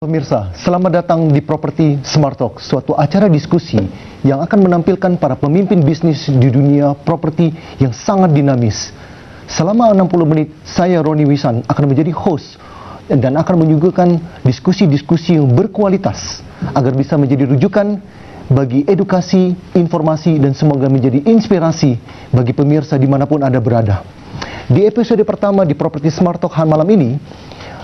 Pemirsa, selamat datang di Property Smart Talk, suatu acara diskusi yang akan menampilkan para pemimpin bisnis di dunia properti yang sangat dinamis. Selama 60 menit, saya Roni Wisan akan menjadi host dan akan menyuguhkan diskusi-diskusi yang berkualitas agar bisa menjadi rujukan bagi edukasi, informasi, dan semoga menjadi inspirasi bagi pemirsa dimanapun Anda berada. Di episode pertama di Property Smart Talk malam ini,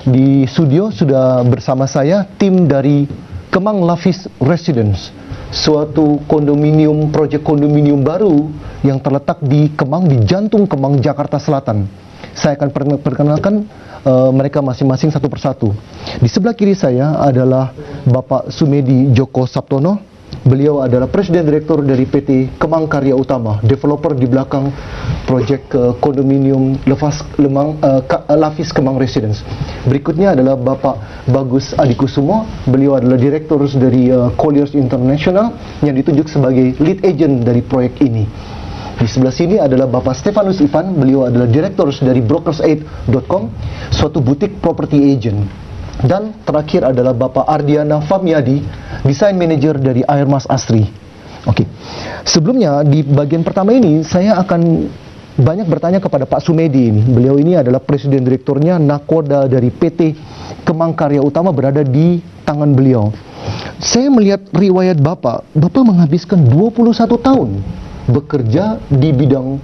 di studio sudah bersama saya tim dari Kemang Lavis Residence, suatu proyek kondominium baru yang terletak di Kemang, di jantung Kemang, Jakarta Selatan. Saya akan perkenalkan mereka masing-masing satu persatu. Di sebelah kiri saya adalah Bapak Sumedi Joko Saptono. Beliau adalah Presiden Direktur dari PT Kemang Karya Utama, developer di belakang proyek kondominium Lavis Kemang Residence. Berikutnya adalah Bapak Bagus Adikusumo. Beliau adalah Direktur dari Colliers International yang ditunjuk sebagai lead agent dari proyek ini. Di sebelah sini adalah Bapak Stefanus Ivan. Beliau adalah Direktur dari brokersaid.com, suatu butik property agent. Dan terakhir adalah Bapak Ardiana Famiadi, Design Manager dari Airmas Astri. Oke. Sebelumnya di bagian pertama ini saya akan banyak bertanya kepada Pak Sumedi ini. Beliau ini adalah Presiden Direkturnya Nakoda dari PT Kemang Karya Utama, berada di tangan beliau. Saya melihat riwayat Bapak menghabiskan 21 tahun bekerja di bidang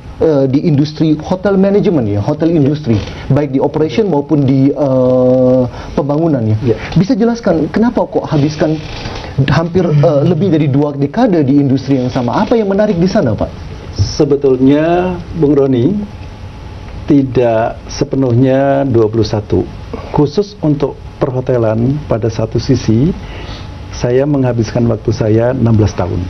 di industri hotel manajemen ya, hotel industri, baik di operation maupun di pembangunan ya. Bisa jelaskan kenapa kok habiskan hampir lebih dari 2 dekade di industri yang sama? Apa yang menarik di sana, Pak? Sebetulnya Bung Roni, tidak sepenuhnya 21. Khusus untuk perhotelan pada satu sisi, saya menghabiskan waktu saya 16 tahun.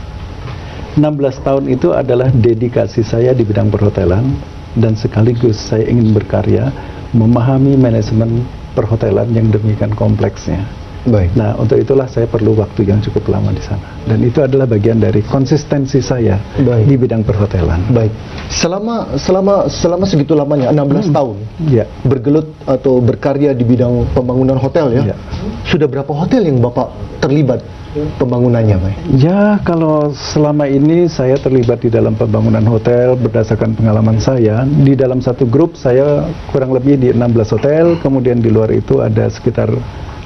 16 tahun itu adalah dedikasi saya di bidang perhotelan, dan sekaligus saya ingin berkarya memahami manajemen perhotelan yang demikian kompleksnya. Baik. Nah, untuk itulah saya perlu waktu yang cukup lama di sana, dan itu adalah bagian dari konsistensi saya di bidang perhotelan. Baik. Selama segitu lamanya 16 tahun Ya. bergelut atau berkarya di bidang pembangunan hotel ya. Sudah berapa hotel yang Bapak terlibat pembangunannya, Pak? Ya, kalau selama ini saya terlibat di dalam pembangunan hotel berdasarkan pengalaman saya. Di dalam satu grup saya kurang lebih di 16 hotel, kemudian di luar itu ada sekitar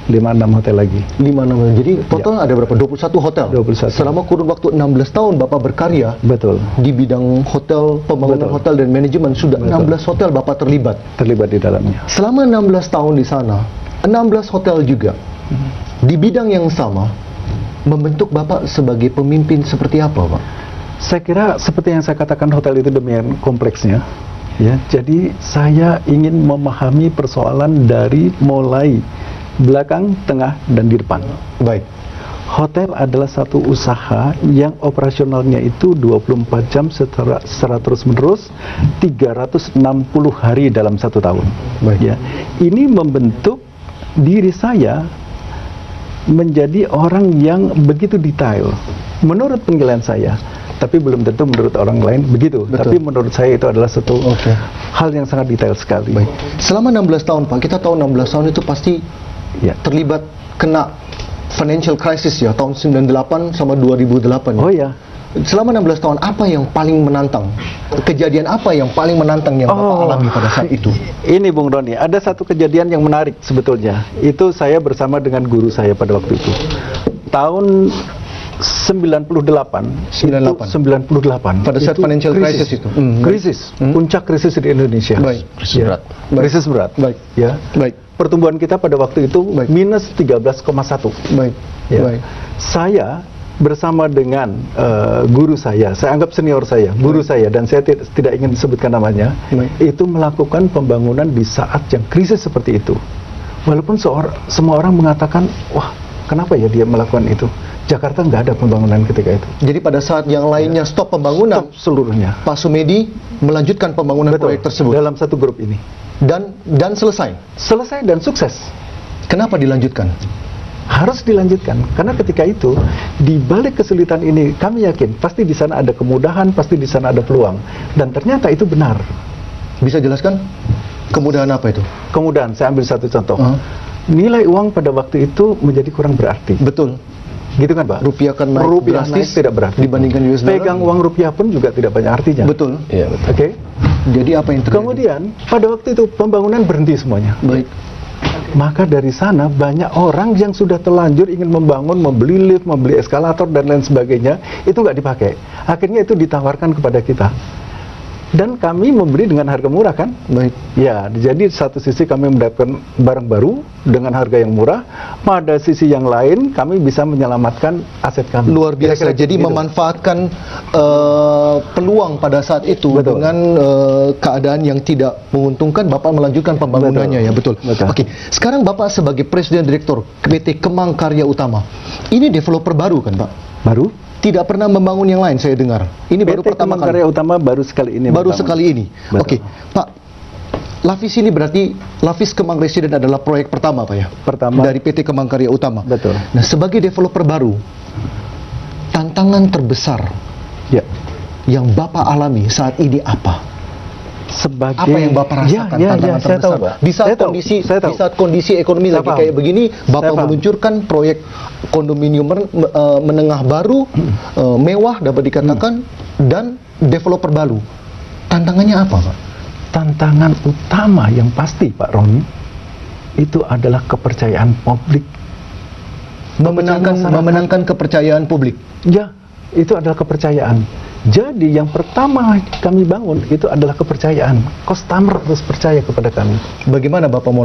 5-6 hotel lagi. 5-6. Jadi total ada berapa? 21 hotel. 21. Selama kurun waktu 16 tahun Bapak berkarya Betul. di bidang hotel, pembangunan hotel dan manajemen, sudah 16 hotel Bapak terlibat Terlibat di dalamnya. selama 16 tahun di sana. 16 hotel juga di bidang yang sama membentuk Bapak sebagai pemimpin seperti apa, Pak? Saya kira seperti yang saya katakan, hotel itu demikian kompleksnya. Ya, jadi saya ingin memahami persoalan dari mulai belakang, tengah, dan di depan. Baik. Hotel adalah satu usaha yang operasionalnya itu 24 jam secara terus-menerus, 360 hari dalam satu tahun. Baik. Ya, ini membentuk diri saya menjadi orang yang begitu detail menurut penilaian saya, tapi belum tentu menurut orang lain begitu. Betul. Tapi menurut saya itu adalah satu hal yang sangat detail sekali. Baik. Selama 16 tahun, Pak, kita tahu 16 tahun itu pasti terlibat kena financial crisis ya, tahun 98 sama 2008 ya. Oh ya. Selama 16 tahun, apa yang paling menantang? Kejadian apa yang paling menantang yang Bapak alami pada saat itu? Ini Bung Roni, ada satu kejadian yang menarik sebetulnya. Itu saya bersama dengan guru saya pada waktu itu. Tahun 98. Pada saat financial crisis itu. Puncak krisis di Indonesia. Baik. Krisis berat. Baik. Ya. Baik. Pertumbuhan kita pada waktu itu minus 13,1. Baik. Ya. Baik. Saya bersama dengan guru saya anggap senior saya, guru saya, dan saya tidak ingin sebutkan namanya, itu melakukan pembangunan di saat yang krisis seperti itu. Walaupun semua orang mengatakan, wah, kenapa ya dia melakukan itu? Jakarta nggak ada pembangunan ketika itu. Jadi pada saat yang lainnya stop pembangunan, stop seluruhnya, Pak Sumedi melanjutkan pembangunan proyek tersebut dalam satu grup ini, dan selesai dan sukses. Kenapa dilanjutkan? Harus dilanjutkan karena ketika itu di balik kesulitan ini kami yakin pasti di sana ada kemudahan, pasti di sana ada peluang, dan ternyata itu benar. Bisa jelaskan kemudahan apa itu? Kemudahan, saya ambil satu contoh. nilai uang pada waktu itu menjadi kurang berarti. Betul. Gitu kan, Pak? Rupiah akan naik Rupiah naik drastis tidak berarti. dibandingkan US dollar. Pegang uang rupiah pun juga tidak banyak artinya. Betul. Iya, betul. Oke. Jadi apa yang terjadi? Kemudian pada waktu itu pembangunan berhenti semuanya. Baik. Maka dari sana banyak orang yang sudah terlanjur ingin membangun, membeli lift, membeli eskalator dan lain sebagainya, itu nggak dipakai. Akhirnya itu ditawarkan kepada kita. Dan kami membeli dengan harga murah kan? Baik. Ya, jadi satu sisi kami mendapatkan barang baru dengan harga yang murah, pada sisi yang lain kami bisa menyelamatkan aset kami. Luar biasa. Kira-kira Jadi gitu. memanfaatkan peluang pada saat itu. Betul. Dengan keadaan yang tidak menguntungkan, Bapak melanjutkan pembangunannya. Betul. Ya, betul. Betul. Oke. Sekarang Bapak sebagai Presiden Direktur PT Kemang Karya Utama, ini developer baru kan, Pak? Baru? Tidak pernah membangun yang lain, saya dengar. Ini baru PT pertama Kemang kali. Karya Utama baru sekali ini. Baru membangun. sekali ini. Betul. Oke, Pak. Lavis ini berarti Lavis Kemang Residen adalah proyek pertama, Pak ya? Pertama. Dari PT Kemang Karya Utama. Betul. Nah, sebagai developer baru, tantangan terbesar Ya. yang Bapak alami saat ini apa? Sebagai Apa yang Bapak rasakan tantangan saya terbesar? tahu, Pak. Di saat Saya tahu, kondisi saya tahu. di saat kondisi ekonomi Saya lagi paham. kayak begini, Bapak Saya paham. meluncurkan proyek kondominium menengah baru, mewah dapat dikatakan, dan developer baru. Tantangannya apa, Pak? Tantangan utama yang pasti, Pak Roni, itu adalah kepercayaan publik. Masyarakat. Memenangkan kepercayaan publik. Ya, itu adalah kepercayaan. Jadi yang pertama kami bangun itu adalah kepercayaan. Customer harus percaya kepada kami. Bagaimana Bapak mau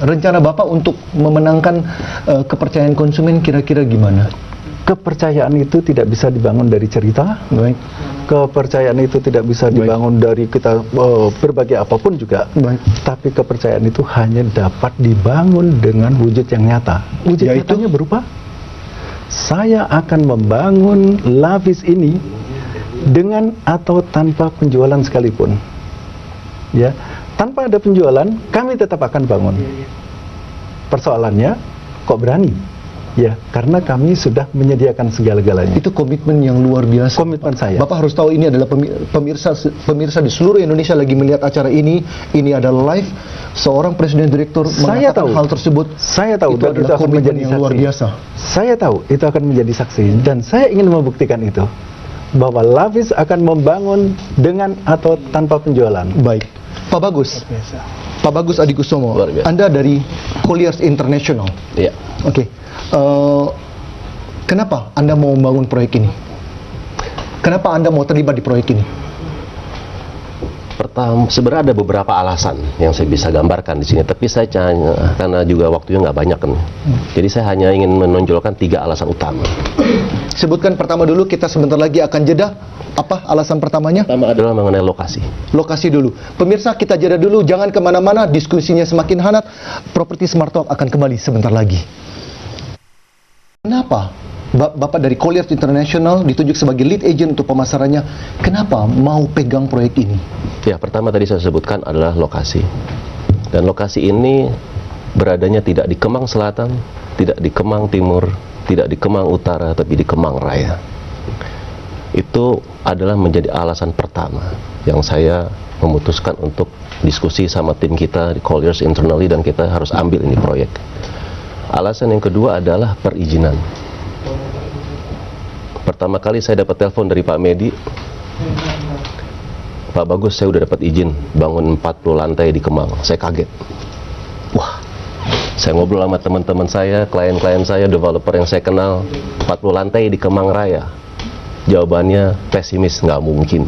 rencana Bapak untuk memenangkan kepercayaan konsumen kira-kira gimana? Kepercayaan itu tidak bisa dibangun dari cerita. Baik. Kepercayaan itu tidak bisa dibangun dari kita berbagai apapun juga. Baik. Tapi kepercayaan itu hanya dapat dibangun dengan wujud yang nyata. Wujud Yaitu? nyatanya berupa saya akan membangun Lavis ini dengan atau tanpa penjualan sekalipun. Ya, tanpa ada penjualan kami tetap akan bangun. Persoalannya kok berani? Ya, karena kami sudah menyediakan segala-galanya. Itu komitmen yang luar biasa. Komitmen saya. Bapak harus tahu ini adalah pemirsa di seluruh Indonesia lagi melihat acara ini. Ini adalah live. Seorang presiden direktur Saya mengatakan tahu. hal tersebut. Saya tahu Itu dan adalah itu akan komitmen menjadi yang saksi. luar biasa. Saya tahu itu akan menjadi saksi dan saya ingin membuktikan itu bahwa Lavis akan membangun dengan atau tanpa penjualan. Baik. Pak Bagus. Pak Bagus Adi Kusumo. Luar biasa. Anda dari Colliers International. Iya. Oke. Kenapa Anda mau membangun proyek ini? Kenapa Anda mau terlibat di proyek ini? Pertama, sebenarnya ada beberapa alasan yang saya bisa gambarkan di sini, tapi saya karena juga waktunya nggak banyak kan. Jadi saya hanya ingin menonjolkan 3 alasan utama. Sebutkan pertama dulu, kita sebentar lagi akan jeda. Apa alasan pertamanya? Pertama adalah mengenai lokasi. Lokasi dulu. Pemirsa, kita jeda dulu, jangan kemana-mana, diskusinya semakin hangat. Properti Smart Talk akan kembali sebentar lagi. Kenapa Bapak dari Colliers International ditunjuk sebagai lead agent untuk pemasarannya? Kenapa mau pegang proyek ini? Ya, pertama tadi saya sebutkan adalah lokasi. Dan lokasi ini beradanya tidak di Kemang Selatan, tidak di Kemang Timur, tidak di Kemang Utara, tapi di Kemang Raya. Itu adalah menjadi alasan pertama yang saya memutuskan untuk diskusi sama tim kita di Colliers internally dan kita harus ambil ini proyek. Alasan yang kedua adalah perizinan. Pertama kali saya dapat telepon dari Pak Medi, Pak Bagus, saya udah dapat izin bangun 40 lantai di Kemang. Saya kaget. Wah, saya ngobrol sama teman-teman saya, klien-klien saya, developer yang saya kenal, 40 lantai di Kemang Raya. Jawabannya pesimis, nggak mungkin.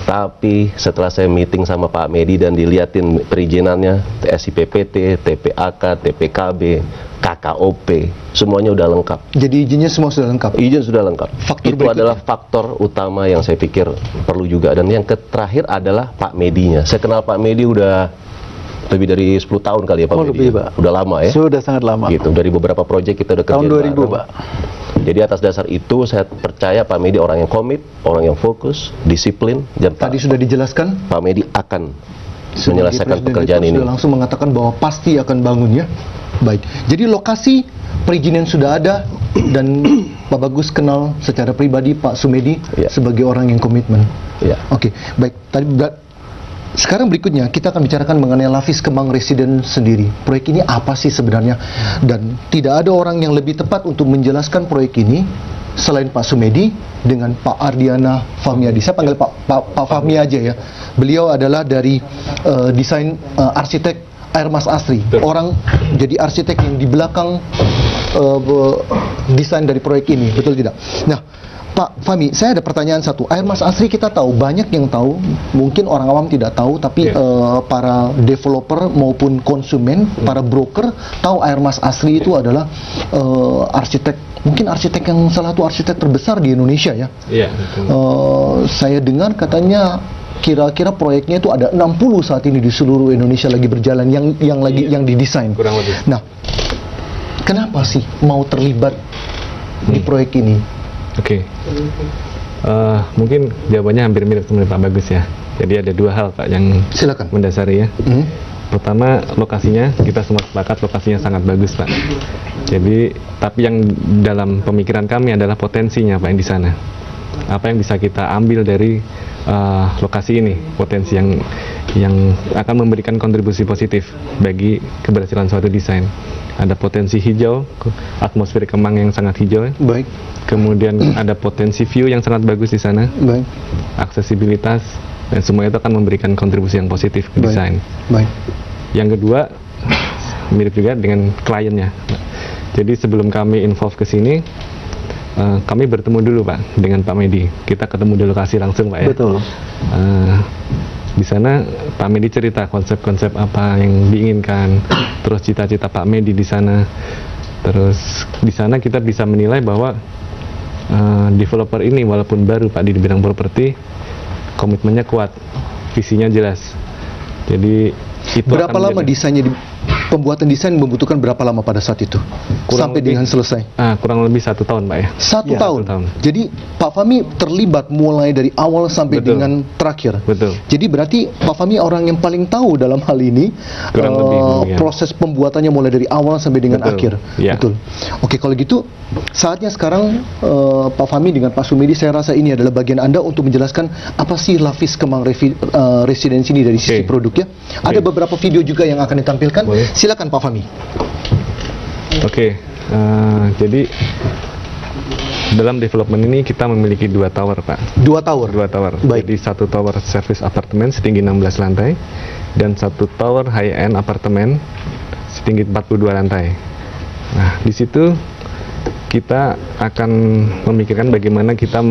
Tapi setelah saya meeting sama Pak Medi dan diliatin perizinannya, SIPPT, TPAK, TPKB, KKOP, semuanya udah lengkap. Jadi izinnya semua sudah lengkap. Izin sudah lengkap. Faktor Itu berikutnya? adalah faktor utama yang saya pikir perlu juga. Dan yang terakhir adalah Pak Medinya. Saya kenal Pak Medi udah lebih dari 10 tahun kali ya Pak Oh, Medi. lebih, Pak. Udah lama ya. Sudah sangat lama. Gitu. Dari beberapa proyek kita udah kerja Tahun 2000, bareng. Pak. Jadi atas dasar itu saya percaya Pak Medi orang yang komit, orang yang fokus, disiplin, dan Tadi sudah dijelaskan. Pak Medi akan Sebagai menyelesaikan presiden pekerjaan direktur ini. sudah langsung mengatakan bahwa pasti akan bangun ya. Baik. Jadi lokasi perizinan sudah ada dan Pak Bagus kenal secara pribadi Pak Sumedi Ya. sebagai orang yang komitmen. Ya. Oke, baik. Tadi Sekarang berikutnya kita akan bicarakan mengenai Lapis Kemang Residen sendiri. Proyek ini apa sih sebenarnya? Dan tidak ada orang yang lebih tepat untuk menjelaskan proyek ini selain Pak Sumedi dengan Pak Ardiana Fahmiadi. Saya panggil Pak Fahmi aja ya. Beliau adalah dari desain arsitek Air Mas Asri. Orang jadi arsitek yang di belakang desain dari proyek ini, betul tidak? Nah, Pak Fahmi, saya ada pertanyaan satu. Air Mas Asri kita tahu, banyak yang tahu, mungkin orang awam tidak tahu, tapi para developer maupun konsumen, para broker tahu Air Mas Asri itu adalah arsitek, mungkin arsitek yang salah satu arsitek terbesar di Indonesia ya. Iya, betul. Saya dengar katanya kira-kira proyeknya itu ada 60 saat ini di seluruh Indonesia lagi berjalan yang didesain. Kurang lebih. Nah, kenapa sih mau terlibat di proyek ini? Oke. Mungkin jawabannya hampir mirip dengan Pak Bagus ya. Jadi ada dua hal Pak yang Silakan. mendasari ya. Pertama, lokasinya, kita semua sepakat lokasinya sangat bagus Pak. Jadi, tapi yang dalam pemikiran kami adalah potensinya Pak yang di sana. Apa yang bisa kita ambil dari lokasi ini, potensi yang akan memberikan kontribusi positif bagi keberhasilan suatu desain. Ada potensi hijau, atmosfer Kemang yang sangat hijau. Baik. Kemudian ada potensi view yang sangat bagus di sana, Baik. aksesibilitas, dan semua itu akan memberikan kontribusi yang positif ke desain. Baik. Yang kedua, mirip juga dengan kliennya. Jadi sebelum kami involve ke sini, kami bertemu dulu Pak dengan Pak Medi. Kita ketemu di lokasi langsung Pak ya. Betul. Di sana Pak Medi cerita konsep-konsep apa yang diinginkan, terus cita-cita Pak Medi di sana. Terus di sana kita bisa menilai bahwa developer ini walaupun baru Pak di bidang properti, komitmennya kuat, visinya jelas. Jadi itu Berapa akan lama menjadi- desainnya pembuatan desain membutuhkan berapa lama pada saat itu? Kurang Sampai lebih- dengan selesai. kurang lebih 1 tahun Pak ya. Satu Ya, tahun. 1 tahun. Jadi Pak Fahmi terlibat mulai dari awal sampai Betul. dengan terakhir. Betul. Jadi berarti Pak Fahmi orang yang paling tahu dalam hal ini Kurang lebih demikian. proses pembuatannya mulai dari awal sampai dengan Betul. akhir. Ya. Betul. Oke, kalau gitu saatnya sekarang Pak Fahmi dengan Pak Sumedi, saya rasa ini adalah bagian Anda untuk menjelaskan apa sih Lapis Kemang Residence ini dari sisi Oke. produk ya. Ada beberapa video juga yang akan ditampilkan. Boleh. Silakan Pak Fahmi. Oke, jadi dalam development ini kita memiliki 2 tower Pak. 2 tower. 2 tower. Baik. Jadi 1 tower service apartemen setinggi 16 lantai dan 1 tower high end apartemen setinggi 42 lantai. Nah, di situ kita akan memikirkan bagaimana kita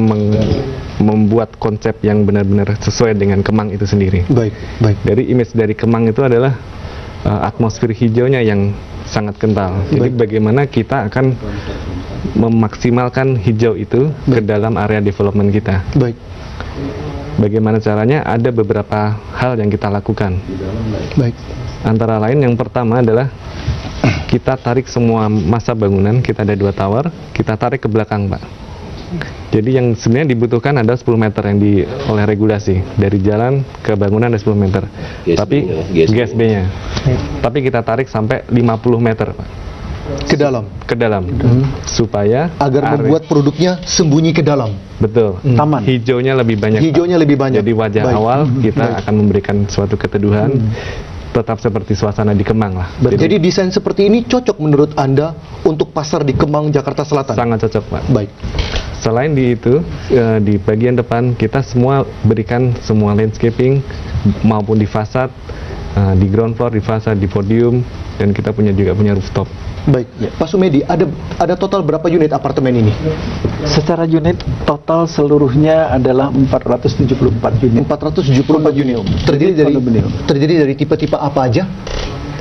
membuat konsep yang benar-benar sesuai dengan Kemang itu sendiri. Baik, baik. Dari image dari Kemang itu adalah atmosfer hijaunya yang sangat kental. Jadi bagaimana kita akan memaksimalkan hijau itu ke dalam area development kita. Baik. Bagaimana caranya? Ada beberapa hal yang kita lakukan. Baik. Antara lain yang pertama adalah kita tarik semua massa bangunan, kita ada 2 tower, kita tarik ke belakang Pak. Jadi yang sebenarnya dibutuhkan ada 10 meter yang oleh regulasi. Dari jalan ke bangunan ada 10 meter. Tapi GSB-nya. Tapi kita tarik sampai 50 meter Pak. Ke dalam. Ke dalam. Supaya Agar membuat produknya sembunyi ke dalam. betul. Taman. Hijaunya lebih banyak. Pak. Hijaunya lebih banyak. Jadi wajah Baik. awal kita akan memberikan suatu keteduhan, tetap seperti suasana di Kemang lah. Jadi desain seperti ini cocok menurut Anda untuk pasar di Kemang, Jakarta Selatan? sangat cocok Pak. Baik. Selain di itu, di bagian depan kita semua berikan semua landscaping maupun di fasad, di ground floor, di fasad, di podium, dan kita juga punya rooftop. Baik. Pak Sumedi, ada total berapa unit apartemen ini? Secara unit total seluruhnya adalah 474 unit. 474 unit. Terdiri dari tipe-tipe apa aja?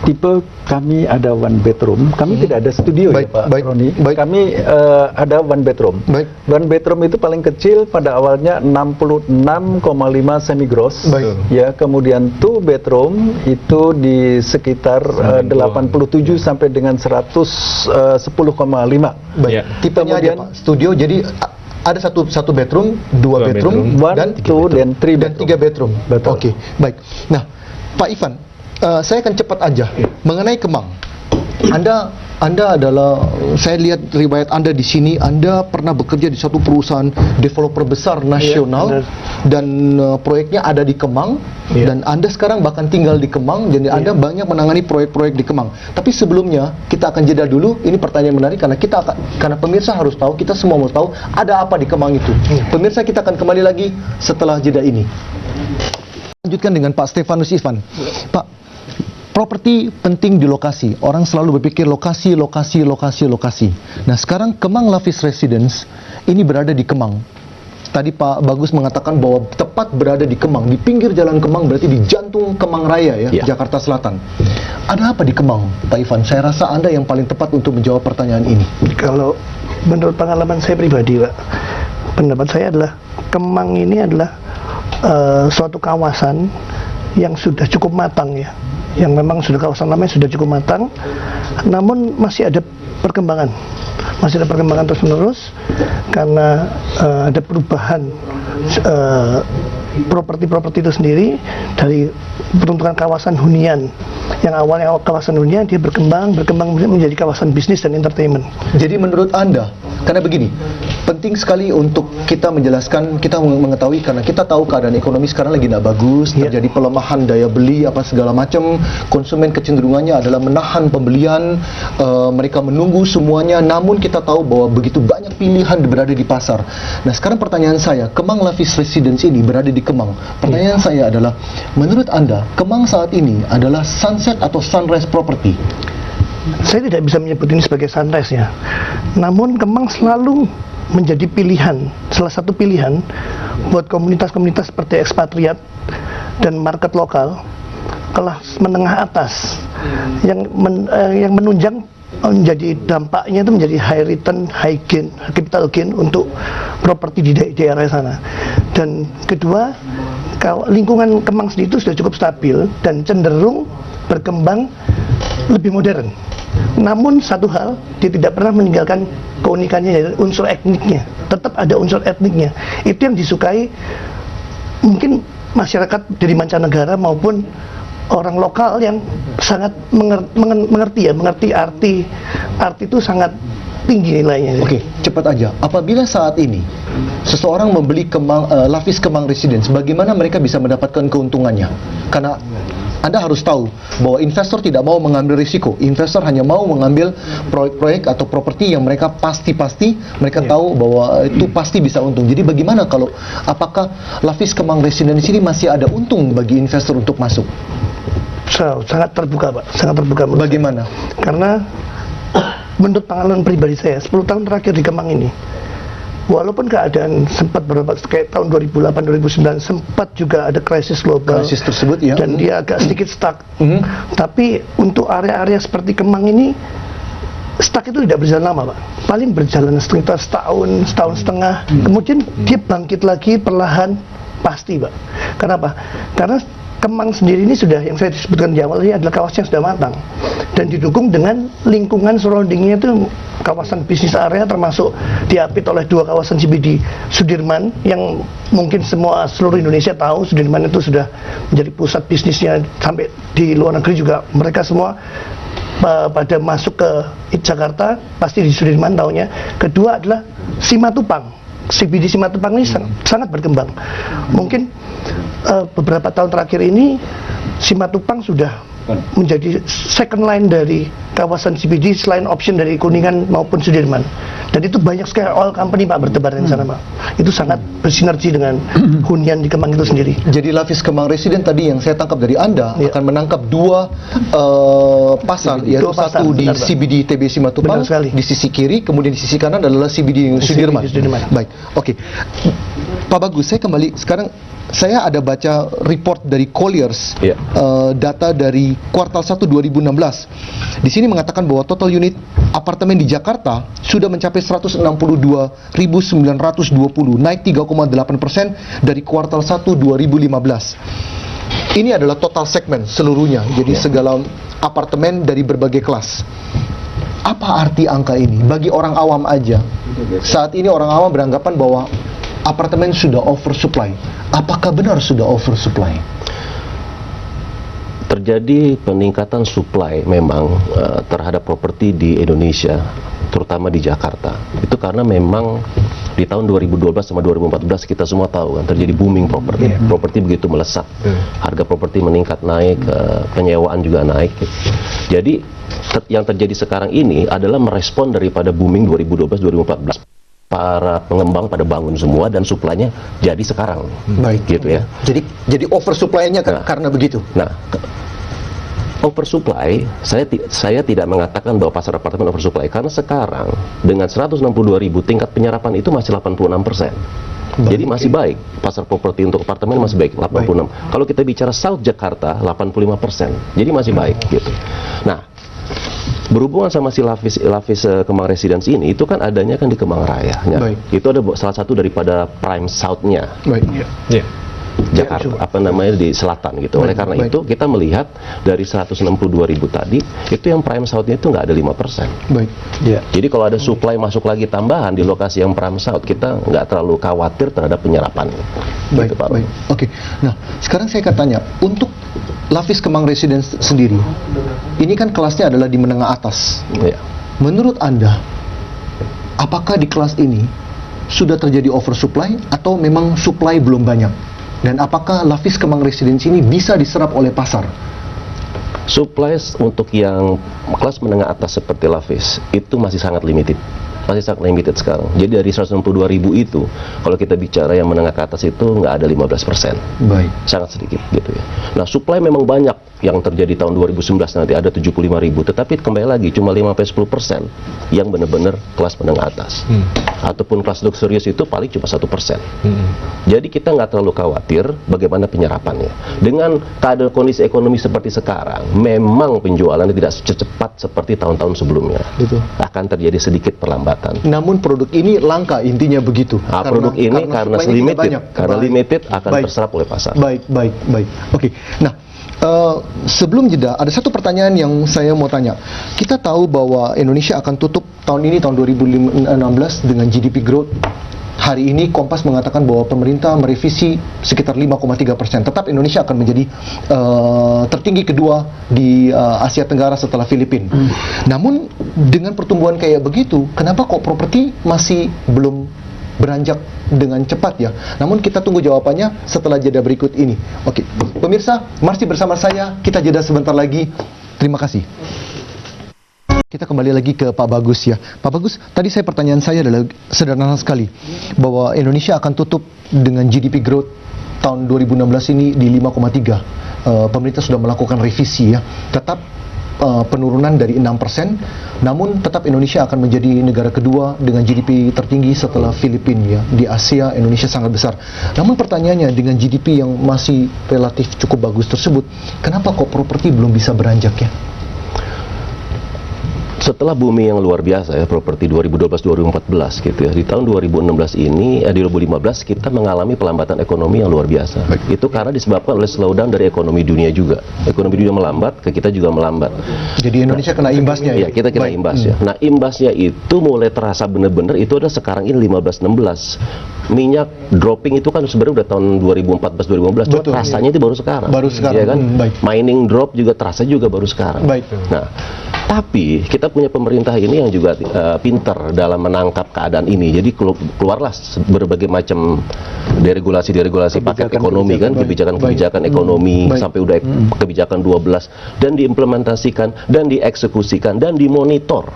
Tipe kami ada 1 bedroom. Kami tidak ada studio Baik, ya Pak baik, Roni. baik. Kami ada 1 bedroom. Baik. 1 bedroom itu paling kecil pada awalnya 66,5 semi gross. Baik. Ya, kemudian 2 bedroom itu di sekitar 87 sampai dengan 110,5. Baik. Ya. Tipenya aja Kemudian- Pak. Studio jadi ada satu bedroom, 2 Dua bedroom, bedroom, dan 2 dan 3 dan 3 bedroom. Betul. Oke, baik. Nah, Pak Ivan, saya akan cepat aja mengenai Kemang. Anda adalah, saya lihat riwayat Anda di sini, Anda pernah bekerja di suatu perusahaan developer besar nasional, dan proyeknya ada di Kemang, dan Anda sekarang bahkan tinggal di Kemang, jadi Anda banyak menangani proyek-proyek di Kemang. Tapi sebelumnya kita akan jeda dulu. Ini pertanyaan menarik karena pemirsa harus tahu, kita semua mau tahu ada apa di Kemang itu. Pemirsa, kita akan kembali lagi setelah jeda ini. Lanjutkan dengan Pak Stefanus Ivan. Pak, properti penting di lokasi. Orang selalu berpikir lokasi. Nah, sekarang Kemang Lavis Residence ini berada di Kemang. Tadi Pak Bagus mengatakan bahwa tepat berada di Kemang, di pinggir jalan Kemang, berarti di jantung Kemang Raya ya, Jakarta Selatan. Ada apa di Kemang, Pak Ivan? Saya rasa Anda yang paling tepat untuk menjawab pertanyaan ini. Kalau menurut pengalaman saya pribadi, Pak, pendapat saya adalah Kemang ini adalah suatu kawasan yang sudah cukup matang ya, yang memang sudah kawasan namanya sudah cukup matang, namun masih ada perkembangan terus menerus karena ada perubahan properti itu sendiri dari peruntukan kawasan hunian. Yang awalnya kawasan hunian, dia berkembang menjadi kawasan bisnis dan entertainment. Jadi menurut Anda, karena begini, penting sekali untuk kita menjelaskan, kita mengetahui, karena kita tahu keadaan ekonomi sekarang lagi tidak bagus, terjadi pelemahan daya beli apa segala macam, konsumen kecenderungannya adalah menahan pembelian, mereka menunggu semuanya, namun kita tahu bahwa begitu banyak pilihan berada di pasar. Nah, sekarang pertanyaan saya, Kemang Lavis Residence ini berada di Kemang. Pertanyaan saya adalah, menurut Anda, Kemang saat ini adalah sunset atau sunrise property? Saya tidak bisa menyebut ini sebagai sunrise ya. Namun Kemang selalu menjadi pilihan, salah satu pilihan buat komunitas-komunitas seperti ekspatriat dan market lokal kelas menengah atas yang menunjang, menjadi dampaknya itu menjadi high return, high gain, capital gain untuk properti di daerah sana. Dan kedua, lingkungan Kemang sendiri itu sudah cukup stabil dan cenderung berkembang lebih modern. Namun satu hal, dia tidak pernah meninggalkan keunikannya, yaitu unsur etniknya. Tetap ada unsur etniknya. Itu yang disukai mungkin masyarakat dari mancanegara maupun orang lokal yang sangat mengerti arti itu sangat tinggi nilainya. Oke, cepat aja. Apabila saat ini seseorang membeli Lavis Kemang Residence, bagaimana mereka bisa mendapatkan keuntungannya? Karena Anda harus tahu bahwa investor tidak mau mengambil risiko. Investor hanya mau mengambil proyek-proyek atau properti yang mereka pasti mereka tahu bahwa itu pasti bisa untung. Jadi bagaimana apakah Lavis Kemang Residence ini masih ada untung bagi investor untuk masuk? Sangat terbuka, Pak. Sangat terbuka. Bagaimana? Karena menurut pengalaman pribadi saya, 10 tahun terakhir di Kemang ini, walaupun keadaan sempat kayak tahun 2008-2009 sempat juga ada krisis global, krisis tersebut ya, dan dia agak sedikit stuck. Tapi untuk area-area seperti Kemang ini, stuck itu tidak berjalan lama, Pak. Paling berjalan sekitar setahun setengah. Kemudian dia bangkit lagi perlahan, pasti, Pak. Kenapa? Karena Kemang sendiri ini sudah, yang saya disebutkan di awal, ini adalah kawasan yang sudah matang dan didukung dengan lingkungan surroundingnya itu kawasan bisnis area, termasuk diapit oleh 2 kawasan CBD Sudirman yang mungkin seluruh Indonesia tahu. Sudirman itu sudah menjadi pusat bisnisnya, sampai di luar negeri juga mereka semua pada masuk ke Jakarta pasti di Sudirman taunya. Kedua adalah Simatupang. CBD Simatupang ini sangat berkembang. Mungkin beberapa tahun terakhir ini Simatupang sudah menjadi second line dari kawasan CBD selain option dari Kuningan maupun Sudirman. Dan itu banyak sekali oil company, Pak, bertebaran di sana, Pak. Itu sangat bersinergi dengan hunian di Kemang itu sendiri. Jadi Lavis Kemang Residence tadi yang saya tangkap dari Anda akan menangkap 2 pasar, yaitu satu di CBD TB Simatupang di sisi kiri, kemudian di sisi kanan adalah CBD Sudirman. Baik, oke. Pak Bagus, saya kembali sekarang. Saya ada baca report dari Colliers, data dari kuartal 1 2016. Di sini mengatakan bahwa total unit apartemen di Jakarta sudah mencapai 169.920, naik 3,8% dari kuartal 1 2015. Ini adalah total segmen seluruhnya, jadi segala apartemen dari berbagai kelas. Apa arti angka ini bagi orang awam aja? Saat ini orang awam beranggapan bahwa apartemen sudah oversupply. Apakah benar sudah oversupply? terjadi peningkatan supply memang terhadap properti di Indonesia, terutama di Jakarta. Itu karena memang di tahun 2012 sama 2014 kita semua tahu kan terjadi booming properti. Properti begitu melesat. Harga properti meningkat naik, penyewaan juga naik. Jadi yang terjadi sekarang ini adalah merespon daripada booming 2012-2014. Para pengembang pada bangun semua dan suplainya jadi sekarang. Baik. Gitu ya. Jadi oversupply-nya karena begitu. Nah, oversupply, saya tidak mengatakan bahwa pasar apartemen oversupply karena sekarang dengan 162.000 tingkat penyerapan itu masih 86%. Jadi masih baik pasar properti untuk apartemen masih baik 86. Kalau kita bicara South Jakarta 85%. Jadi masih baik gitu. Nah, berhubungan sama si Lavis Kemang Residence ini, itu kan adanya kan di Kemang Raya. Ya. Itu ada salah satu daripada prime south-nya. Jakarta, apa namanya di selatan gitu. Oleh karena itu kita melihat dari 162.000 tadi, itu yang prime south-nya itu nggak ada 5%. Jadi kalau ada supply masuk lagi tambahan di lokasi yang prime south, kita nggak terlalu khawatir terhadap penyerapan. Gitu, Pak. Oke. Nah, sekarang saya akan tanya, untuk Lavis Kemang Residence sendiri, ini kan kelasnya adalah di menengah atas. Menurut Anda, apakah di kelas ini sudah terjadi oversupply atau memang supply belum banyak? Dan apakah Lavis Kemang Residence ini bisa diserap oleh pasar? Supply untuk yang kelas menengah atas seperti Lavis itu masih sangat limited. Masih sangat limited sekarang. Jadi dari 162.000 itu, kalau kita bicara yang menengah ke atas itu nggak ada 15%. Sangat sedikit gitu ya. Nah, supply memang banyak yang terjadi tahun 2019 nanti ada 75.000, tetapi kembali lagi cuma 5-10% yang benar-benar kelas menengah atas. Ataupun kelas luxurious itu paling cuma 1%. Jadi kita nggak terlalu khawatir bagaimana penyerapannya. Dengan keadaan kondisi ekonomi seperti sekarang, memang penjualannya tidak secepat seperti tahun-tahun sebelumnya. Akan terjadi sedikit perlambatan. Namun produk ini langka, intinya begitu. Produk ini karena limited akan terserap oleh pasar. Baik. Oke. Nah, sebelum jeda, ada satu pertanyaan yang saya mau tanya. Kita tahu bahwa Indonesia akan tutup tahun ini, tahun 2016 dengan GDP growth. Hari ini Kompas mengatakan bahwa pemerintah merevisi sekitar 5,3%. Tetap Indonesia akan menjadi tertinggi kedua di Asia Tenggara setelah Filipina. Namun dengan pertumbuhan kayak begitu, kenapa kok properti masih belum beranjak dengan cepat ya? Namun kita tunggu jawabannya setelah jeda berikut ini. Oke, pemirsa, masih bersama saya. Kita jeda sebentar lagi. Terima kasih. Kita kembali lagi ke Pak Bagus ya. Pak Bagus, tadi pertanyaan saya adalah sederhana sekali, bahwa Indonesia akan tutup dengan GDP growth tahun 2016 ini di 5,3. Pemerintah sudah melakukan revisi ya. Tetap penurunan dari 6%, namun tetap Indonesia akan menjadi negara kedua dengan GDP tertinggi setelah Filipina ya. Di Asia, Indonesia sangat besar. Namun pertanyaannya, dengan GDP yang masih relatif cukup bagus tersebut, kenapa kok properti belum bisa beranjak ya? Setelah booming yang luar biasa ya, properti 2012-2014 gitu ya, di tahun 2016 ini, di 2015 kita mengalami pelambatan ekonomi yang luar biasa. Itu karena disebabkan oleh slowdown dari ekonomi dunia juga. Ekonomi dunia melambat, kita juga melambat. Jadi Indonesia kena imbasnya ya? Kita kena imbasnya. Nah, imbasnya itu mulai terasa benar-benar itu ada sekarang ini 15-16. Minyak dropping itu kan sebenarnya udah tahun 2014-2015, cuma rasanya itu baru sekarang. Ya kan? Mining drop juga terasa juga baru sekarang. Nah, tapi kita punya pemerintah ini yang juga pintar dalam menangkap keadaan ini. Jadi keluarlah berbagai macam deregulasi paket ekonomi kan, kebijakan ekonomi sampai udah kebijakan 12 dan diimplementasikan dan dieksekusikan dan dimonitor.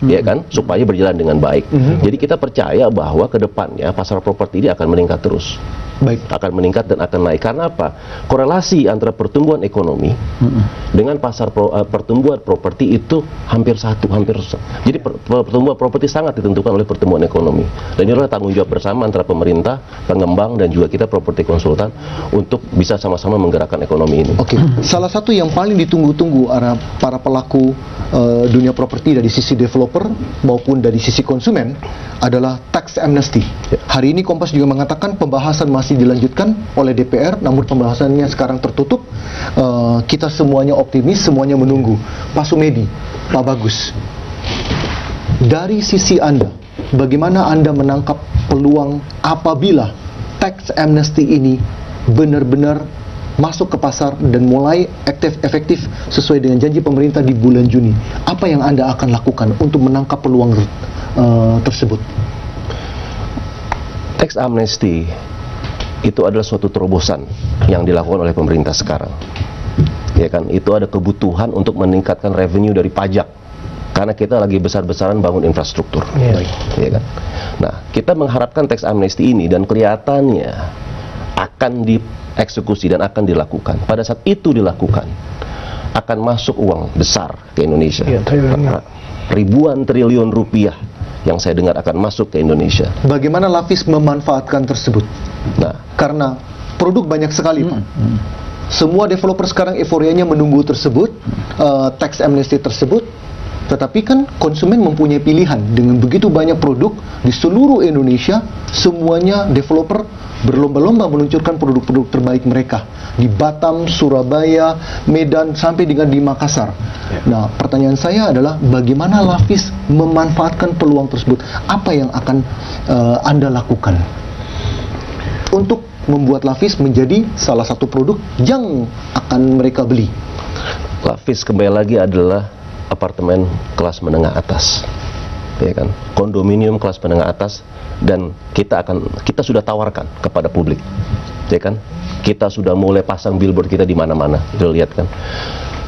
Ya kan, supaya berjalan dengan baik. Jadi kita percaya bahwa ke depannya pasar properti ini akan meningkat terus. Akan meningkat dan akan naik. Karena apa? Korelasi antara pertumbuhan ekonomi dengan pasar pertumbuhan properti itu hampir satu. Jadi pertumbuhan properti sangat ditentukan oleh pertumbuhan ekonomi. Dan ini adalah tanggung jawab bersama antara pemerintah, pengembang, dan juga kita properti konsultan untuk bisa sama-sama menggerakkan ekonomi ini. Oke. Salah satu yang paling ditunggu-tunggu para pelaku dunia properti dari sisi developer maupun dari sisi konsumen adalah tax amnesty. Hari ini Kompas juga mengatakan pembahasan masih dilanjutkan oleh DPR, namun pembahasannya sekarang tertutup. Kita semuanya optimis, semuanya menunggu. Pak Sumedi, Pak Bagus, dari sisi Anda, bagaimana Anda menangkap peluang apabila tax amnesty ini benar-benar masuk ke pasar dan mulai efektif sesuai dengan janji pemerintah di bulan Juni. Apa yang Anda akan lakukan untuk menangkap peluang tersebut? Tax amnesty itu adalah suatu terobosan yang dilakukan oleh pemerintah sekarang. Ya kan, itu ada kebutuhan untuk meningkatkan revenue dari pajak karena kita lagi besar-besaran bangun infrastruktur. Ya kan. Nah, kita mengharapkan tax amnesty ini dan kelihatannya akan dieksekusi dan akan dilakukan. Pada saat itu dilakukan, akan masuk uang besar ke Indonesia. Ribuan triliun rupiah yang saya dengar akan masuk ke Indonesia. Bagaimana Lafis memanfaatkan tersebut? Nah, Karena produk banyak sekali, Pak. Semua developer sekarang euforianya menunggu tersebut, tax amnesty tersebut. Tetapi kan konsumen mempunyai pilihan dengan begitu banyak produk di seluruh Indonesia, semuanya developer berlomba-lomba meluncurkan produk-produk terbaik mereka di Batam, Surabaya, Medan, sampai dengan di Makassar. Nah, pertanyaan saya adalah bagaimana Lafis memanfaatkan peluang tersebut? Apa yang akan Anda lakukan untuk membuat Lafis menjadi salah satu produk yang akan mereka beli? Lafis kembali lagi adalah apartemen kelas menengah atas, ya kan, kondominium kelas menengah atas, dan kita sudah tawarkan kepada publik, ya kan, kita sudah mulai pasang billboard kita di mana-mana, lihat kan.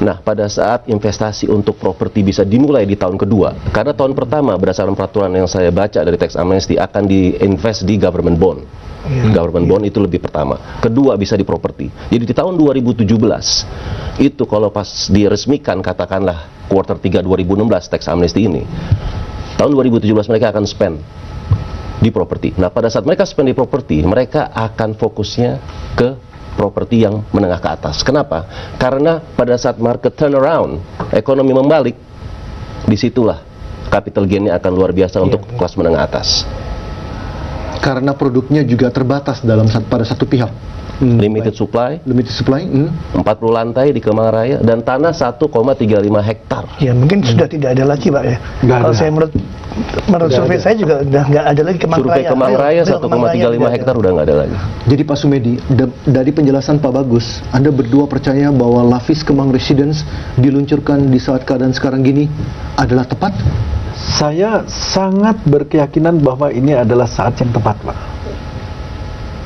Nah, pada saat investasi untuk properti bisa dimulai di tahun kedua, karena tahun pertama berdasarkan peraturan yang saya baca dari tax amnesty akan diinvest di government bond. Government bond itu lebih pertama. Kedua bisa di properti. Jadi di tahun 2017 itu kalau pas diresmikan katakanlah kuartal 3 2016 tax amnesty ini, tahun 2017 mereka akan spend di properti. Nah, pada saat mereka spend di properti, mereka akan fokusnya ke properti yang menengah ke atas. Kenapa? Karena pada saat market turnaround, ekonomi membalik, disitulah capital gain-nya akan luar biasa untuk kelas menengah atas. Karena produknya juga terbatas pada satu pihak. Limited supply, 40 lantai di Kemang Raya, dan tanah 1,35 hektar. Ya mungkin sudah tidak ada lagi, Pak, ya. Kalau saya menurut survei saya juga udah nggak ada lagi Kemang Survei Raya. Kemang Raya 1,35 hektar udah nggak ada lagi. Jadi Pak Sumedi, dari penjelasan Pak Bagus, Anda berdua percaya bahwa Lafis Kemang Residence diluncurkan di saat keadaan sekarang gini adalah tepat? Saya sangat berkeyakinan bahwa ini adalah saat yang tepat, Pak.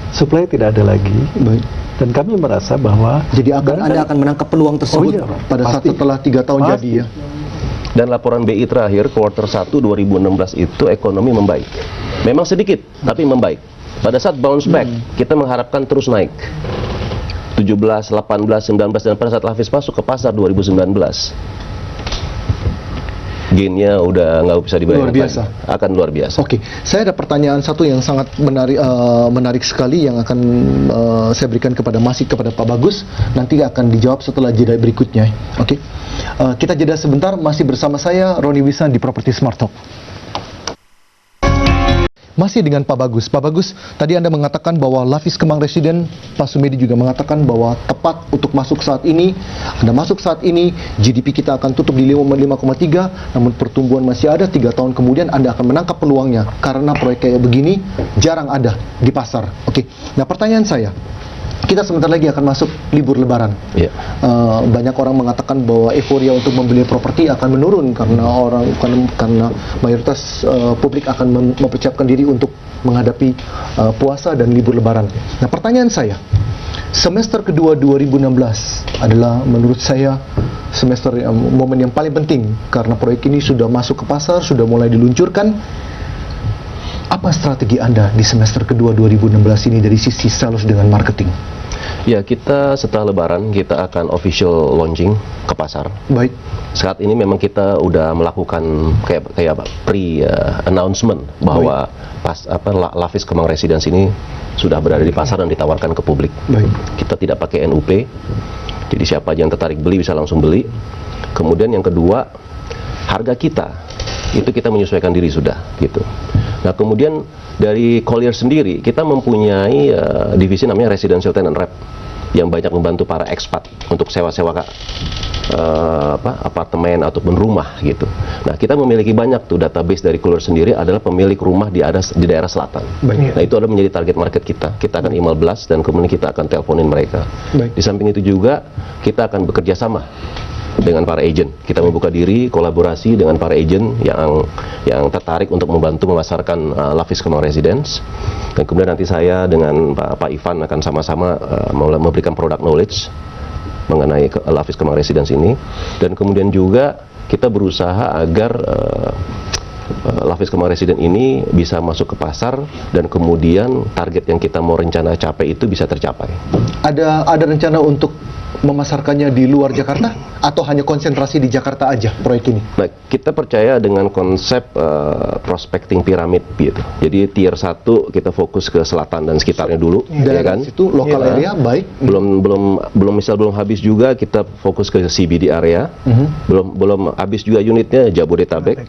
Supply tidak ada lagi. Baik. Dan kami merasa bahwa Jadi Anda akan menangkap peluang tersebut iya, Pak. pada saat Pasti. setelah 3 tahun Pasti. jadi ya. Dan laporan BI terakhir kuartal 1 2016 itu ekonomi membaik. Memang sedikit, tapi membaik. Pada saat bounce back, kita mengharapkan terus naik. 17, 18, 19, dan pada saat Lafis masuk ke pasar 2019, gainnya udah nggak bisa dibayangkan. Luar biasa. Akan luar biasa. Oke, saya ada pertanyaan satu yang sangat menarik sekali yang akan saya berikan kepada Pak Bagus. Nanti akan dijawab setelah jeda berikutnya. Oke, kita jeda sebentar. Masih bersama saya Roni Wisan di Property Smart Talk. Masih dengan Pak Bagus. Pak Bagus, tadi Anda mengatakan bahwa Lafis Kemang Residence, Pak Sumedi juga mengatakan bahwa tepat untuk masuk saat ini. Anda masuk saat ini, GDP kita akan tutup di 5,3, namun pertumbuhan masih ada. 3 tahun kemudian Anda akan menangkap peluangnya, karena proyek kayak begini jarang ada di pasar. Oke, nah pertanyaan saya, kita sebentar lagi akan masuk libur Lebaran. Iya. Banyak orang mengatakan bahwa euforia untuk membeli properti akan menurun karena mayoritas publik akan mempersiapkan diri untuk menghadapi puasa dan libur Lebaran. Nah, pertanyaan saya, semester kedua 2016 adalah menurut saya semester momen yang paling penting karena proyek ini sudah masuk ke pasar, sudah mulai diluncurkan. Apa strategi Anda di semester kedua 2016 ini dari sisi sales dengan marketing? Ya, kita setelah Lebaran kita akan official launching ke pasar. Baik. Saat ini memang kita udah melakukan kayak pre-announcement bahwa Lafis Kemang Residence ini sudah berada di pasar dan ditawarkan ke publik. Baik. Kita tidak pakai NUP, jadi siapa aja yang tertarik beli bisa langsung beli. Kemudian yang kedua, harga kita itu kita menyesuaikan diri sudah gitu. Nah, kemudian dari Collier sendiri kita mempunyai divisi namanya Residential Tenant Rep yang banyak membantu para expat untuk sewa-sewa apartemen ataupun rumah gitu. Nah, kita memiliki banyak tuh database dari Kluwer sendiri adalah pemilik rumah di daerah selatan. Baik. Nah, itu adalah menjadi target market kita. Kita akan email blast dan kemudian kita akan teleponin mereka. Baik. Di samping itu juga kita akan bekerja sama dengan para agent. Kita membuka diri kolaborasi dengan para agent yang tertarik untuk membantu memasarkan Lavis Kemang Residence. Dan kemudian nanti saya dengan Pak Ivan akan sama-sama memberikan product knowledge mengenai Lavis Kemang Residence ini. Dan kemudian juga kita berusaha agar Lavis Kemang Residence ini bisa masuk ke pasar dan kemudian target yang kita mau rencana capai itu bisa tercapai. Ada rencana untuk memasarkannya di luar Jakarta atau hanya konsentrasi di Jakarta aja proyek ini? Nah, kita percaya dengan konsep prospecting piramid gitu. Jadi tier 1 kita fokus ke selatan dan sekitarnya dulu, ya kan? Situ lokal area baik. Belum habis juga kita fokus ke CBD area. Belum habis juga unitnya Jabodetabek.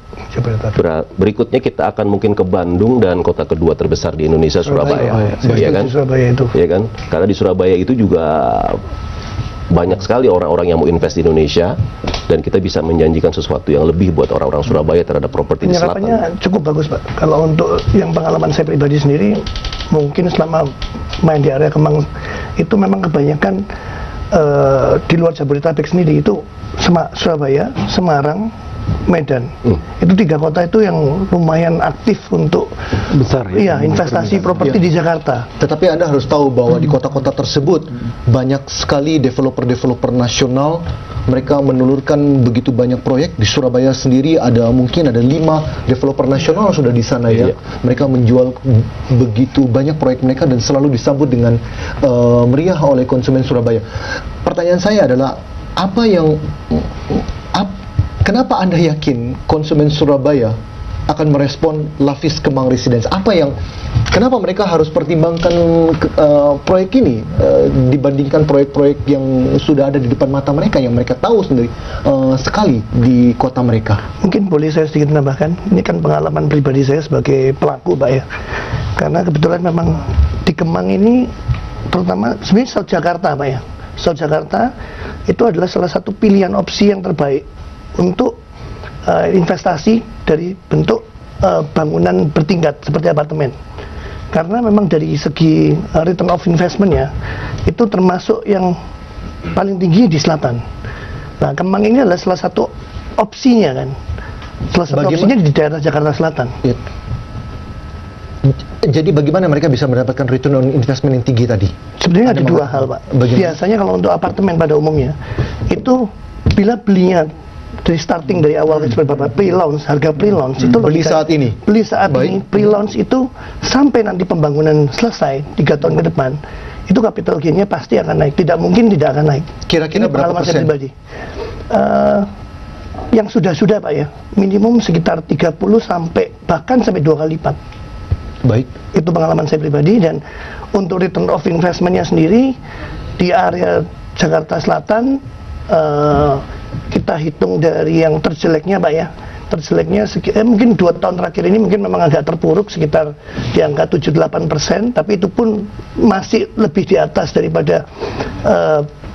Berikutnya kita akan mungkin ke Bandung dan kota kedua terbesar di Indonesia Surabaya. Ya kan? Surabaya itu. Ya kan? Karena di Surabaya itu juga banyak sekali orang-orang yang mau invest di Indonesia dan kita bisa menjanjikan sesuatu yang lebih buat orang-orang Surabaya terhadap properti di selatan. Penyerapannya cukup bagus, Pak. Kalau untuk yang pengalaman saya pribadi sendiri, mungkin selama main di area Kemang itu memang kebanyakan di luar Jabodetabek sendiri itu Surabaya, Semarang, Medan. Itu 3 kota itu yang lumayan aktif untuk Besar ya. Iya, investasi properti di Jakarta. Tetapi Anda harus tahu bahwa di kota-kota tersebut banyak sekali developer-developer nasional. Mereka menelurkan begitu banyak proyek. Di Surabaya sendiri mungkin ada 5 developer nasional sudah di sana ya. Mereka menjual begitu banyak proyek mereka dan selalu disambut dengan meriah oleh konsumen Surabaya. Pertanyaan saya adalah kenapa Anda yakin konsumen Surabaya akan merespon Lavis Kemang Residence? Kenapa mereka harus pertimbangkan proyek ini dibandingkan proyek-proyek yang sudah ada di depan mata mereka, yang mereka tahu sendiri sekali di kota mereka? Mungkin boleh saya sedikit menambahkan, ini kan pengalaman pribadi saya sebagai pelaku, Pak ya. Karena kebetulan memang di Kemang ini, terutama sebenarnya South Jakarta, Pak ya. South Jakarta itu adalah salah satu pilihan opsi yang terbaik untuk investasi dari bentuk bangunan bertingkat seperti apartemen. Karena memang dari segi return of investment-nya itu termasuk yang paling tinggi di selatan. Nah, Kemang ini adalah salah satu opsinya kan. Salah satu opsinya di daerah Jakarta Selatan. Ya. Jadi bagaimana mereka bisa mendapatkan return on investment yang tinggi tadi? Sebenarnya ada 2 hal, Pak. Biasanya kalau untuk apartemen pada umumnya itu bila belinya dari starting dari awal seperti Bapak pre-launch, harga pre-launch itu beli saat ini. Beli saat ini pre-launch itu sampai nanti pembangunan selesai 3 tahun ke depan, itu capital gain-nya pasti akan naik. Tidak mungkin tidak akan naik. Kira-kira ini berapa pengalaman persen? saya pribadi. Yang sudah Pak ya, minimum sekitar 30 sampai bahkan sampai 2 kali lipat. Baik. Itu pengalaman saya pribadi. Dan untuk return of investment-nya sendiri di area Jakarta Selatan kita hitung dari yang terjeleknya, Pak ya. Terjeleknya mungkin 2 tahun terakhir ini mungkin memang agak terpuruk sekitar di angka 7-8%, tapi itu pun masih lebih di atas daripada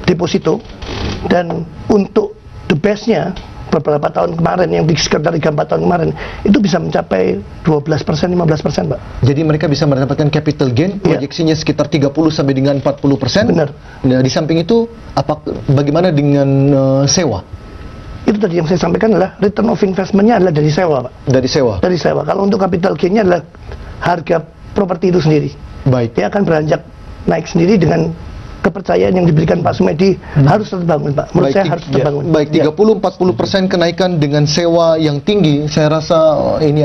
deposito. Dan untuk the best-nya beberapa tahun kemarin yang di sekitar 3-4 tahun kemarin itu bisa mencapai 12%, 15%, Pak. Jadi mereka bisa mendapatkan capital gain, proyeksinya sekitar 30 sampai dengan 40%. Benar. Nah, di samping itu bagaimana dengan sewa? Itu tadi yang saya sampaikan adalah return of investment-nya adalah dari sewa, Pak. Dari sewa. Dari sewa. Kalau untuk capital gain-nya adalah harga properti itu sendiri. Baik. Dia akan beranjak naik sendiri dengan kepercayaan yang diberikan Pak Sumedi. Harus terbangun, Pak. Menurut saya harus terbangun. Baik, 30-40% kenaikan dengan sewa yang tinggi, saya rasa ini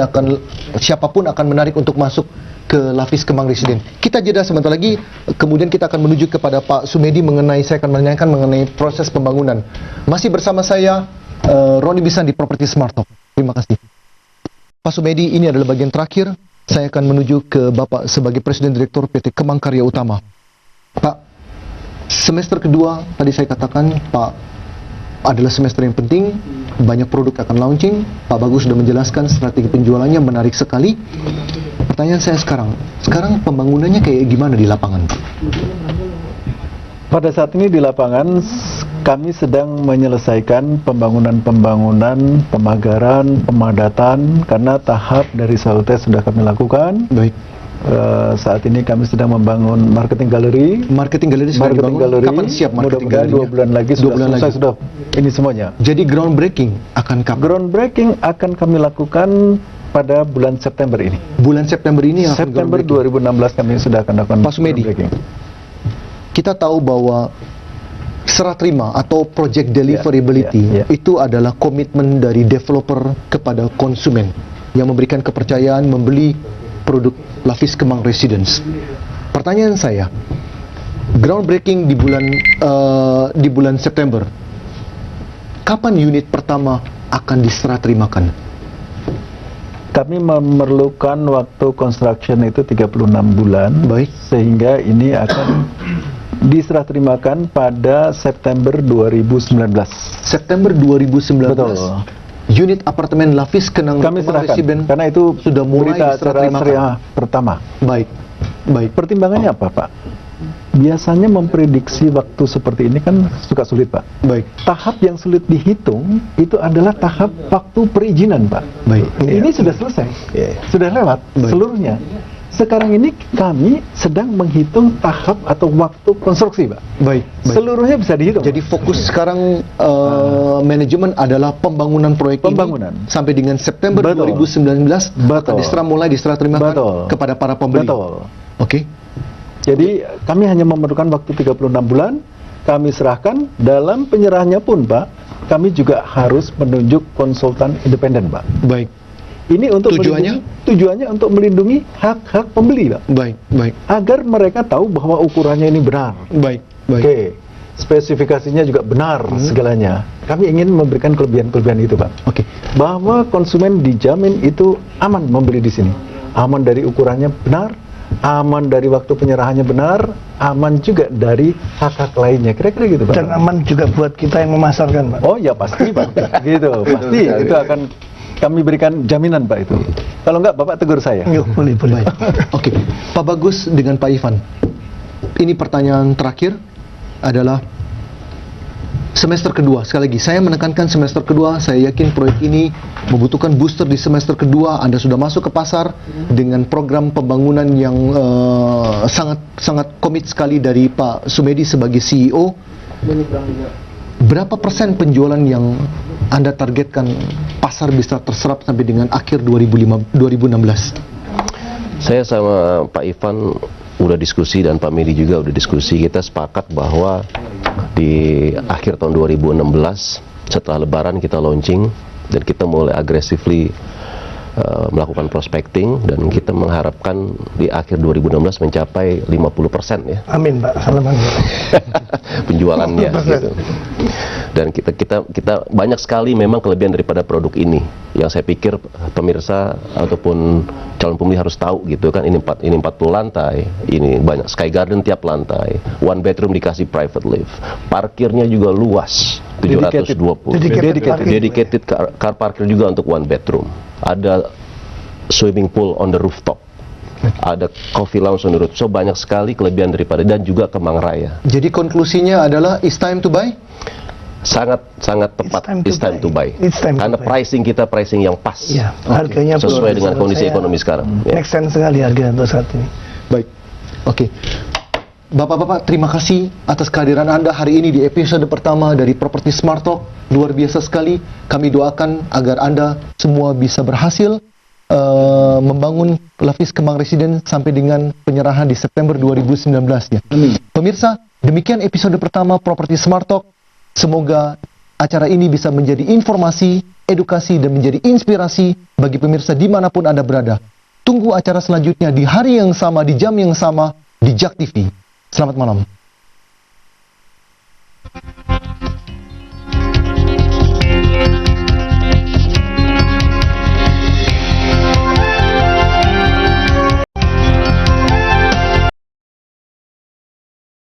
siapapun akan menarik untuk masuk ke Lavis Kemang Residence. Kita jeda sebentar lagi, kemudian kita akan menuju kepada Pak Sumedi saya akan menanyakan mengenai proses pembangunan. Masih bersama saya, Roni Bisan di Property Smart Talk. Terima kasih. Pak Sumedi, ini adalah bagian terakhir. Saya akan menuju ke Bapak sebagai Presiden Direktur PT Kemang Karya Utama. Pak, semester kedua, tadi saya katakan, Pak, adalah semester yang penting, banyak produk akan launching. Pak Bagus sudah menjelaskan strategi penjualannya menarik sekali. Pertanyaan saya sekarang pembangunannya kayak gimana di lapangan? Pada saat ini di lapangan kami sedang menyelesaikan pembangunan, pemagaran, pemadatan, karena tahap dari soil test sudah kami lakukan. Baik. Saat ini kami sedang membangun marketing gallery. Marketing gallery sudah dibangun. Kapan siap marketing Mudah-mudahan gallery? 2 bulan lagi sudah selesai, sudah ini semuanya. Jadi groundbreaking akan kapan? Groundbreaking akan kami lakukan pada bulan September ini. Bulan September ini akan September groundbreaking. 2016 kami sudah akan lakukan Pak Sumedi, groundbreaking. kita tahu bahwa serah terima atau project deliverability Ya. itu adalah komitmen dari developer kepada konsumen yang memberikan kepercayaan membeli produk Lavis Kemang Residence. Pertanyaan saya, groundbreaking di bulan September, kapan unit pertama akan diserah terimakan? Kami memerlukan waktu construction itu 36 bulan. Baik. Sehingga ini akan diserah terimakan pada September 2019. September 2019. Betul. Unit apartemen Lavis Kemang Kami serahkan Residence karena itu sudah mulai berita diserah acara terimakan. syariah pertama. Baik. Baik. Pertimbangannya apa, Pak? Biasanya memprediksi waktu seperti ini kan suka sulit, Pak. Baik. Tahap yang sulit dihitung itu adalah tahap waktu perizinan, Pak. Baik. Ini sudah selesai, sudah lewat Baik. seluruhnya. Sekarang ini kami sedang menghitung tahap atau waktu konstruksi, Pak. Baik. Baik. Seluruhnya bisa dihitung. Jadi fokus sekarang manajemen adalah pembangunan proyek Pembangunan. ini sampai dengan September Betul. 2019 akan Betul. mulai diserah terimakan Betul. kepada para pembeli. Betul. Oke. Jadi kami hanya memerlukan waktu 36 bulan, kami serahkan. Dalam penyerahannya pun, Pak, kami juga harus menunjuk konsultan independen, Pak. Baik. Ini untuk Tujuannya? tujuannya untuk melindungi hak-hak pembeli, Pak. Baik. Baik. Agar mereka tahu bahwa ukurannya ini benar. Baik. Baik. Oke. Spesifikasinya juga benar segalanya. Kami ingin memberikan kelebihan-kelebihan itu, Pak. Oke. Bahwa konsumen dijamin itu aman membeli di sini. Aman dari ukurannya benar, aman dari waktu penyerahannya benar, aman juga dari hak-hak lainnya. Kira-kira gitu, Pak. Dan aman juga buat kita yang memasarkan, Pak. Oh ya pasti, Pak. Gitu, pasti itu akan kami berikan jaminan, Pak, itu. Kalau enggak, Bapak tegur saya. Yuk, boleh. Baik. Oke. Pak Bagus dengan Pak Ivan. Ini pertanyaan terakhir adalah semester kedua. Sekali lagi, saya menekankan semester kedua. Saya yakin proyek ini membutuhkan booster di semester kedua. Anda sudah masuk ke pasar dengan program pembangunan yang sangat komit sekali dari Pak Sumedi sebagai CEO. Berapa persen penjualan yang Anda targetkan pasar bisa terserap sampai dengan akhir 2016? Saya sama Pak Ivan udah diskusi dan Pak Medi juga udah diskusi. Kita sepakat bahwa di akhir tahun 2016 setelah Lebaran kita launching dan kita mulai aggressively melakukan prospecting dan kita mengharapkan di akhir 2016 mencapai 50% ya. Amin, Pak. Salaman. Penjualannya gitu. Dan kita banyak sekali memang kelebihan daripada produk ini yang saya pikir pemirsa ataupun calon pembeli harus tahu gitu kan. Ini 40 lantai, ini banyak sky garden tiap lantai, one bedroom dikasih private lift, parkirnya juga luas 720, dedicated car parkir juga untuk one bedroom, ada swimming pool on the rooftop, ada coffee lounge on the rooftop. So banyak sekali kelebihan daripada dan juga Kemang Raya. Jadi konklusinya adalah it's time to buy? Sangat tepat, it's time to buy. It's time to Karena buy. pricing kita pricing yang pas. Ya, harganya Sesuai pun dengan menurut kondisi saya ekonomi sekarang. Ya. Make sense sekali harga untuk saat ini. Baik. Oke. Bapak-bapak, terima kasih atas kehadiran Anda hari ini di episode pertama dari Property Smart Talk. Luar biasa sekali. Kami doakan agar Anda semua bisa berhasil membangun Lavis Kemang Residence sampai dengan penyerahan di September 2019 ya. Pemirsa, demikian episode pertama Property Smart Talk. Semoga acara ini bisa menjadi informasi, edukasi, dan menjadi inspirasi bagi pemirsa dimanapun Anda berada. Tunggu acara selanjutnya di hari yang sama, di jam yang sama, di JAK TV. Selamat malam.